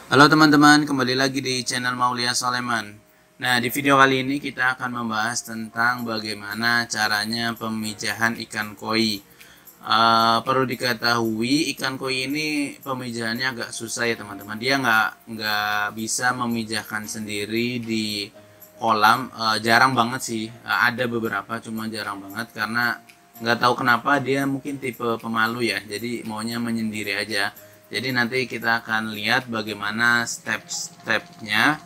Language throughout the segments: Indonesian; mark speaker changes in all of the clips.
Speaker 1: Halo teman-teman, kembali lagi di channel Maulia Soleman. Nah, di video kali ini kita akan membahas tentang bagaimana caranya pemijahan ikan koi. Perlu diketahui ikan koi ini pemijahannya agak susah ya teman-teman. Dia nggak bisa memijahkan sendiri di kolam. Jarang banget sih. Ada beberapa, cuma jarang banget karena nggak tahu kenapa dia mungkin tipe pemalu ya. Jadi maunya menyendiri aja. Jadi nanti kita akan lihat bagaimana step-stepnya,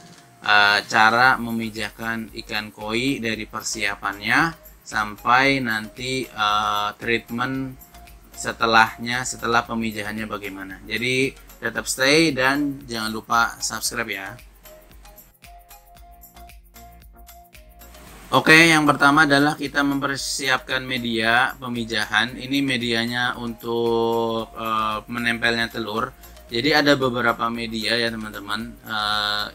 Speaker 1: cara memijahkan ikan koi dari persiapannya sampai nanti treatment setelah pemijahannya bagaimana. Jadi tetap stay dan jangan lupa subscribe ya. Oke, yang pertama adalah kita mempersiapkan media pemijahan. Ini medianya untuk menempelnya telur. Jadi ada beberapa media ya teman-teman.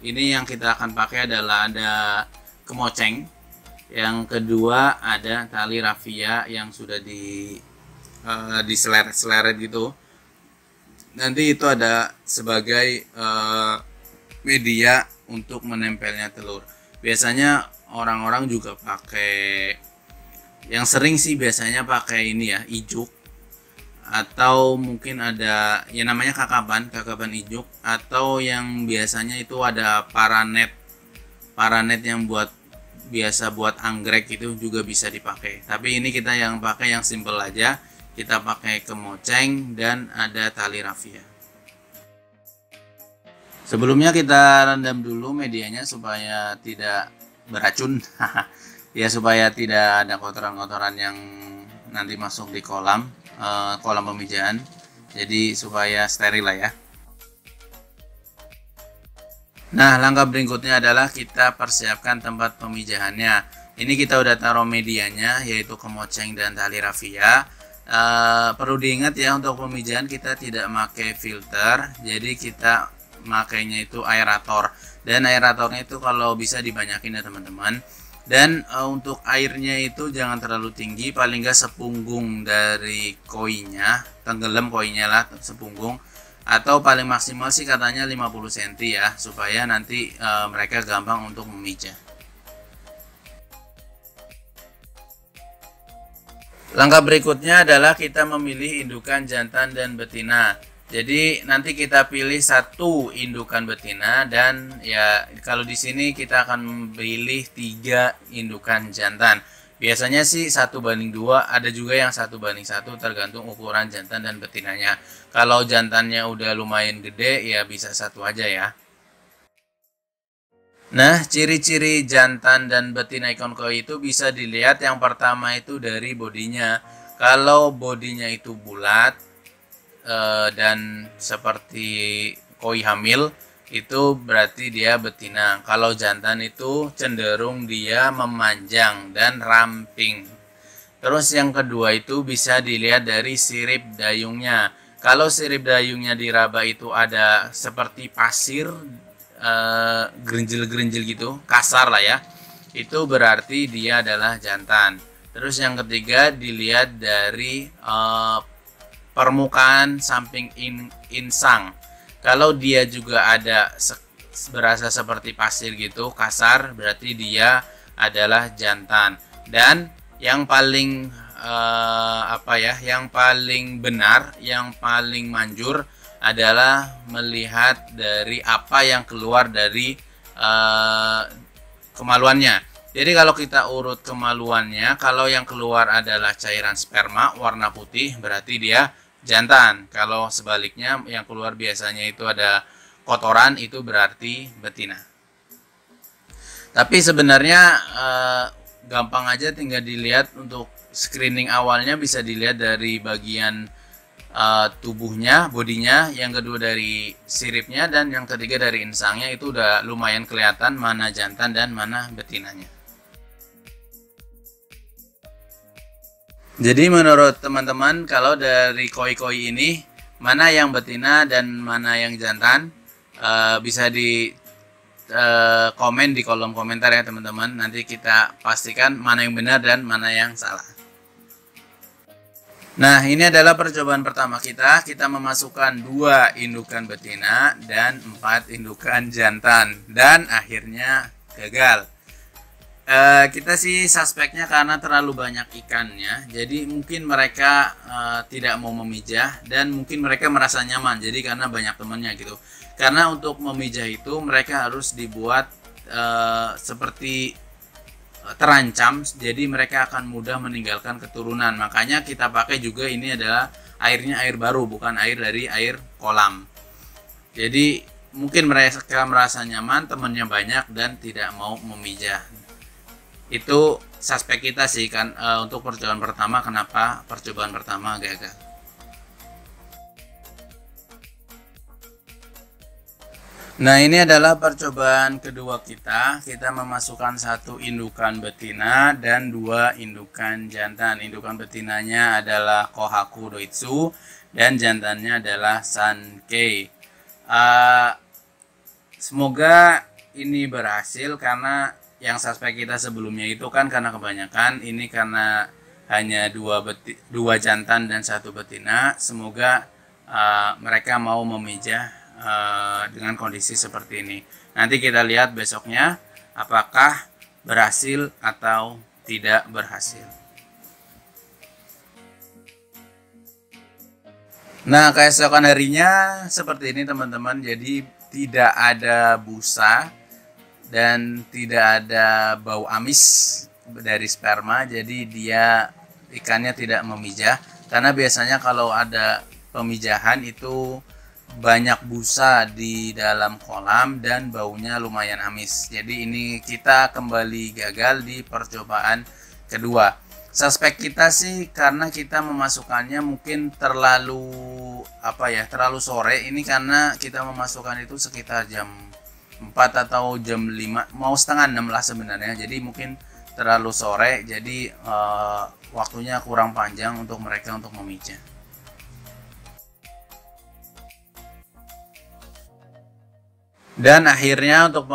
Speaker 1: Ini yang kita akan pakai adalah ada kemoceng. Yang kedua ada tali rafia yang sudah diseleret-seleret gitu. Nanti itu ada sebagai media untuk menempelnya telur. Biasanya orang-orang juga pakai, yang sering sih biasanya pakai ini ya, ijuk, atau mungkin ada yang namanya kakaban ijuk, atau yang biasanya itu ada paranet yang biasa buat anggrek, itu juga bisa dipakai. Tapi ini kita yang pakai yang simple aja, kita pakai kemoceng dan ada tali rafia. Sebelumnya kita rendam dulu medianya supaya tidak beracun. Ya, supaya tidak ada kotoran-kotoran yang nanti masuk di kolam pemijahan. Jadi supaya steril lah ya. Nah, langkah berikutnya adalah kita persiapkan tempat pemijahannya. Ini kita udah taruh medianya, yaitu kemoceng dan tali rafia. Perlu diingat ya, untuk pemijahan kita tidak pakai filter, jadi kita makainya itu aerator. Dan aeratornya itu kalau bisa dibanyakin ya teman-teman. Dan untuk airnya itu jangan terlalu tinggi, paling nggak sepunggung dari koinya, tenggelam koinya lah sepunggung, atau paling maksimal sih katanya 50 cm ya, supaya nanti mereka gampang untuk memijah. Langkah berikutnya adalah kita memilih indukan jantan dan betina. Jadi nanti kita pilih satu indukan betina, dan ya kalau di sini kita akan memilih 3 indukan jantan. Biasanya sih 1:2, ada juga yang 1:1, tergantung ukuran jantan dan betinanya. Kalau jantannya udah lumayan gede ya bisa satu aja ya. Nah, ciri-ciri jantan dan betina ikan koi itu bisa dilihat. Yang pertama itu dari bodinya. Kalau bodinya itu bulat dan seperti koi hamil, itu berarti dia betina. Kalau jantan itu cenderung dia memanjang dan ramping. Terus yang kedua itu bisa dilihat dari sirip dayungnya. Kalau sirip dayungnya diraba itu ada seperti pasir, gerinjil-gerinjil gitu, kasar lah ya, itu berarti dia adalah jantan. Terus yang ketiga dilihat dari permukaan samping insang. Kalau dia juga ada berasa seperti pasir gitu, kasar, berarti dia adalah jantan. Dan yang paling yang paling benar, yang paling manjur adalah melihat dari apa yang keluar dari kemaluannya. Jadi kalau kita urut kemaluannya, kalau yang keluar adalah cairan sperma warna putih, berarti dia jantan. Kalau sebaliknya yang keluar biasanya itu ada kotoran, itu berarti betina. Tapi sebenarnya gampang aja, tinggal dilihat. Untuk screening awalnya bisa dilihat dari bagian tubuhnya, bodinya, yang kedua dari siripnya, dan yang ketiga dari insangnya. Itu udah lumayan kelihatan mana jantan dan mana betinanya. Jadi menurut teman-teman, kalau dari koi-koi ini mana yang betina dan mana yang jantan, bisa di komen di kolom komentar ya teman-teman. Nanti kita pastikan mana yang benar dan mana yang salah. Nah, ini adalah percobaan pertama kita. Kita memasukkan 2 indukan betina dan 4 indukan jantan, dan akhirnya gagal. Kita sih suspeknya karena terlalu banyak ikannya, jadi mungkin mereka tidak mau memijah, dan mungkin mereka merasa nyaman jadi karena banyak temannya gitu. Karena untuk memijah itu mereka harus dibuat seperti terancam, jadi mereka akan mudah meninggalkan keturunan. Makanya kita pakai juga ini adalah airnya air baru, bukan air dari air kolam. Jadi mungkin mereka merasa nyaman, temannya banyak dan tidak mau memijah. Itu suspek kita sih kan, untuk percobaan pertama. Kenapa percobaan pertama gagal? Nah, ini adalah percobaan kedua kita. Kita memasukkan 1 indukan betina dan 2 indukan jantan. Indukan betinanya adalah Kohaku Doitsu dan jantannya adalah Sankei. Semoga ini berhasil, karena yang suspek kita sebelumnya itu kan karena kebanyakan, ini karena hanya 2 jantan dan 1 betina. Semoga mereka mau memijah dengan kondisi seperti ini. Nanti kita lihat besoknya apakah berhasil atau tidak berhasil. Nah, keesokan harinya seperti ini teman-teman. Jadi tidak ada busa dan tidak ada bau amis dari sperma, jadi dia ikannya tidak memijah. Karena biasanya kalau ada pemijahan itu banyak busa di dalam kolam dan baunya lumayan amis. Jadi ini kita kembali gagal di percobaan kedua. Suspek kita sih karena kita memasukkannya mungkin terlalu terlalu sore. Ini karena kita memasukkan itu sekitar jam 4 atau jam 5, mau setengah 6 lah sebenarnya. Jadi mungkin terlalu sore, jadi waktunya kurang panjang untuk mereka untuk memijah. Dan akhirnya untuk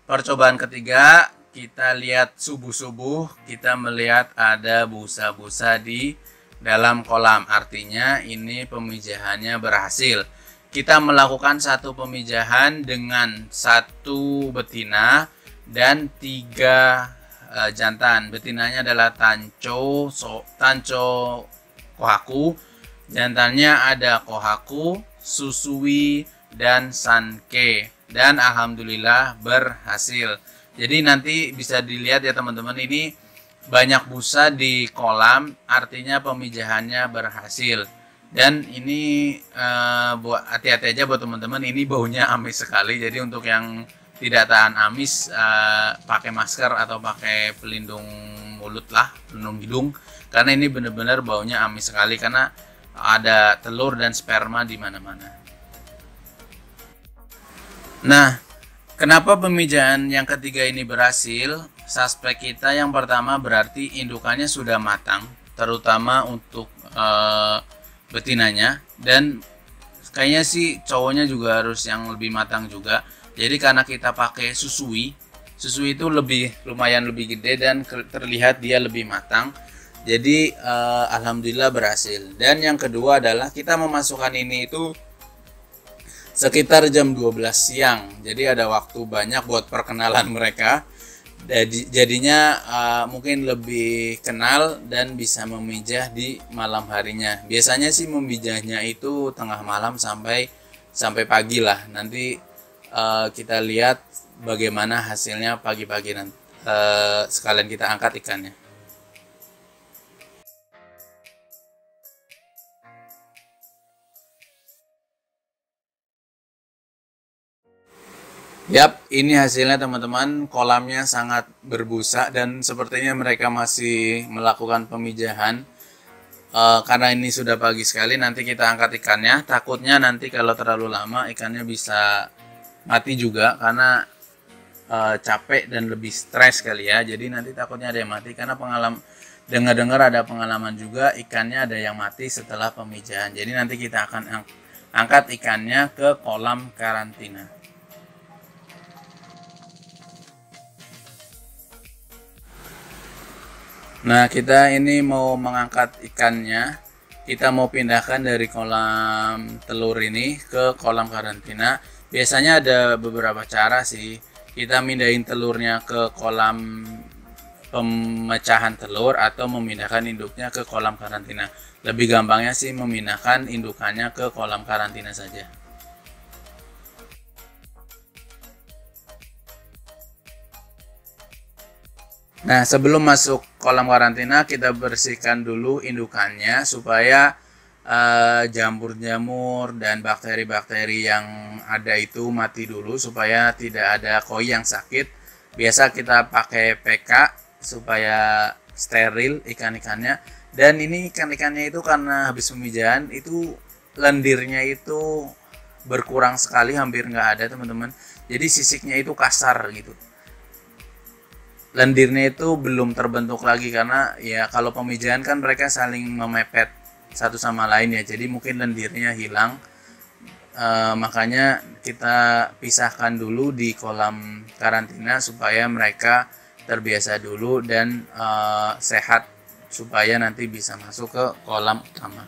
Speaker 1: percobaan ketiga, kita lihat subuh-subuh, kita melihat ada busa-busa di dalam kolam. Artinya ini pemijahannya berhasil. Kita melakukan 1 pemijahan dengan 1 betina dan 3 jantan. Betinanya adalah Tancho Kohaku, jantannya ada Kohaku, Susui, dan Sankei. Dan alhamdulillah berhasil. Jadi nanti bisa dilihat ya teman-teman, ini banyak busa di kolam, artinya pemijahannya berhasil. Dan ini buat hati-hati aja buat teman-teman, ini baunya amis sekali. Jadi untuk yang tidak tahan amis, pakai masker atau pakai pelindung mulut lah, pelindung hidung, karena ini benar-benar baunya amis sekali karena ada telur dan sperma di mana-mana. Nah, kenapa pemijahan yang ketiga ini berhasil? Suspek kita yang pertama berarti indukannya sudah matang, terutama untuk betinanya, dan kayaknya sih cowoknya juga harus yang lebih matang juga. Jadi karena kita pakai susui itu lumayan lebih gede dan terlihat dia lebih matang. Jadi alhamdulillah berhasil. Dan yang kedua adalah kita memasukkan ini itu sekitar jam 12 siang. Jadi ada waktu banyak buat perkenalan mereka. Jadinya mungkin lebih kenal dan bisa memijah di malam harinya. Biasanya sih memijahnya itu tengah malam sampai pagi lah. Nanti kita lihat bagaimana hasilnya pagi-pagi nanti. Sekalian kita angkat ikannya. Yap, ini hasilnya teman-teman. Kolamnya sangat berbusa dan sepertinya mereka masih melakukan pemijahan. Karena ini sudah pagi sekali, nanti kita angkat ikannya. Takutnya nanti kalau terlalu lama ikannya bisa mati juga karena capek dan lebih stres kali ya. Jadi nanti takutnya ada yang mati, karena dengar-dengar ada pengalaman juga ikannya ada yang mati setelah pemijahan. Jadi nanti kita akan angkat ikannya ke kolam karantina. Nah, kita ini mau mengangkat ikannya. kita mau pindahkan dari kolam telur ini ke kolam karantina, biasanya ada beberapa cara sih. Kita mindahin telurnya ke kolam pemecahan telur atau memindahkan induknya ke kolam karantina. Lebih gampangnya sih memindahkan indukannya ke kolam karantina saja. Nah, sebelum masuk kolam karantina, kita bersihkan dulu indukannya supaya jamur-jamur dan bakteri-bakteri yang ada itu mati dulu, supaya tidak ada koi yang sakit. Biasa kita pakai PK supaya steril ikan-ikannya. Dan ini ikan-ikannya itu karena habis pemijahan itu lendirnya itu berkurang sekali, hampir nggak ada teman-teman. Jadi sisiknya itu kasar gitu. Lendirnya itu belum terbentuk lagi karena ya kalau pemijahan kan mereka saling memepet satu sama lain ya, jadi mungkin lendirnya hilang. Makanya kita pisahkan dulu di kolam karantina supaya mereka terbiasa dulu dan sehat, supaya nanti bisa masuk ke kolam utama.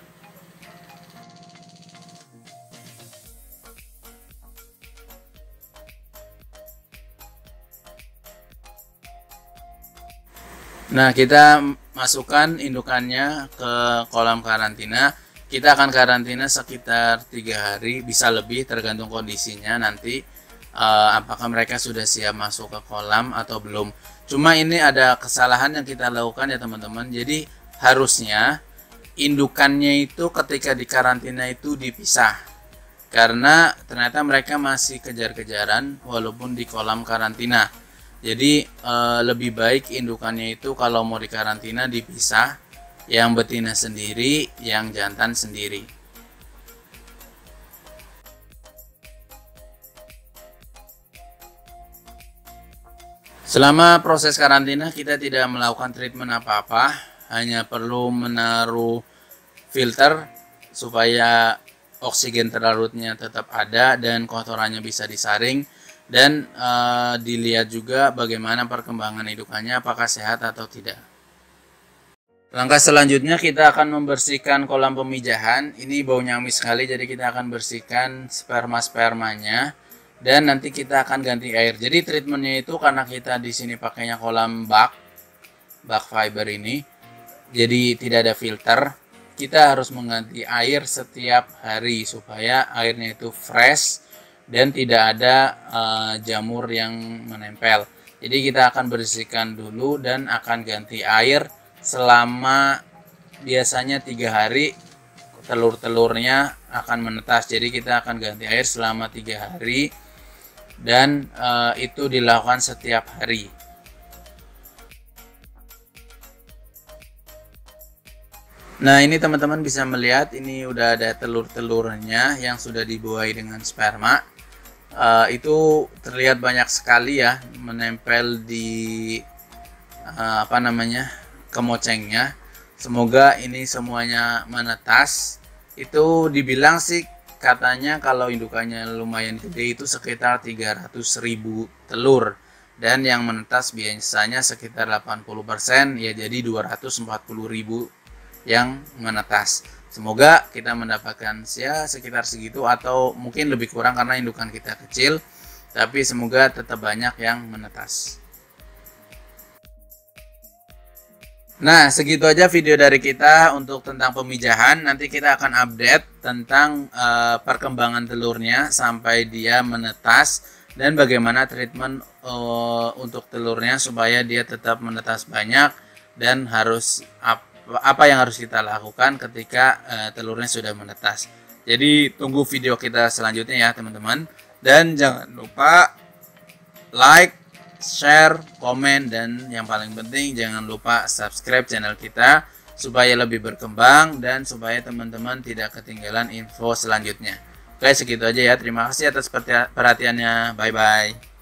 Speaker 1: Nah, kita masukkan indukannya ke kolam karantina. Kita akan karantina sekitar 3 hari, bisa lebih tergantung kondisinya nanti apakah mereka sudah siap masuk ke kolam atau belum. Cuma ini ada kesalahan yang kita lakukan ya teman-teman. Jadi harusnya indukannya itu ketika di karantina itu dipisah, karena ternyata mereka masih kejar-kejaran walaupun di kolam karantina. Jadi lebih baik indukannya itu kalau mau dikarantina dipisah, yang betina sendiri, yang jantan sendiri. Selama proses karantina kita tidak melakukan treatment apa-apa, hanya perlu menaruh filter supaya oksigen terlarutnya tetap ada dan kotorannya bisa disaring. Dan dilihat juga bagaimana perkembangan indukannya, apakah sehat atau tidak. Langkah selanjutnya kita akan membersihkan kolam pemijahan. Ini baunya amis sekali, jadi kita akan bersihkan sperma-spermanya dan nanti kita akan ganti air. Jadi treatmentnya itu karena kita di sini pakainya kolam bak fiber ini, jadi tidak ada filter. Kita harus mengganti air setiap hari supaya airnya itu fresh dan tidak ada jamur yang menempel. Jadi kita akan bersihkan dulu dan akan ganti air selama biasanya 3 hari telur-telurnya akan menetas. Jadi kita akan ganti air selama 3 hari dan itu dilakukan setiap hari. Nah, ini teman-teman bisa melihat ini udah ada telur-telurnya yang sudah dibuai dengan sperma. Itu terlihat banyak sekali ya menempel di kemocengnya. Semoga ini semuanya menetas. Itu dibilang sih katanya kalau indukannya lumayan gede itu sekitar 300.000 telur, dan yang menetas biasanya sekitar 80%, ya jadi 240.000 yang menetas. Semoga kita mendapatkan ya sekitar segitu atau mungkin lebih kurang karena indukan kita kecil, tapi semoga tetap banyak yang menetas. Nah, segitu aja video dari kita untuk tentang pemijahan. Nanti kita akan update tentang perkembangan telurnya sampai dia menetas dan bagaimana treatment untuk telurnya supaya dia tetap menetas banyak, dan harus apa yang harus kita lakukan ketika telurnya sudah menetas. Jadi tunggu video kita selanjutnya ya teman-teman, dan jangan lupa like, share, komen, dan yang paling penting jangan lupa subscribe channel kita supaya lebih berkembang dan supaya teman-teman tidak ketinggalan info selanjutnya. Oke, segitu aja ya. Terima kasih atas perhatiannya. Bye bye.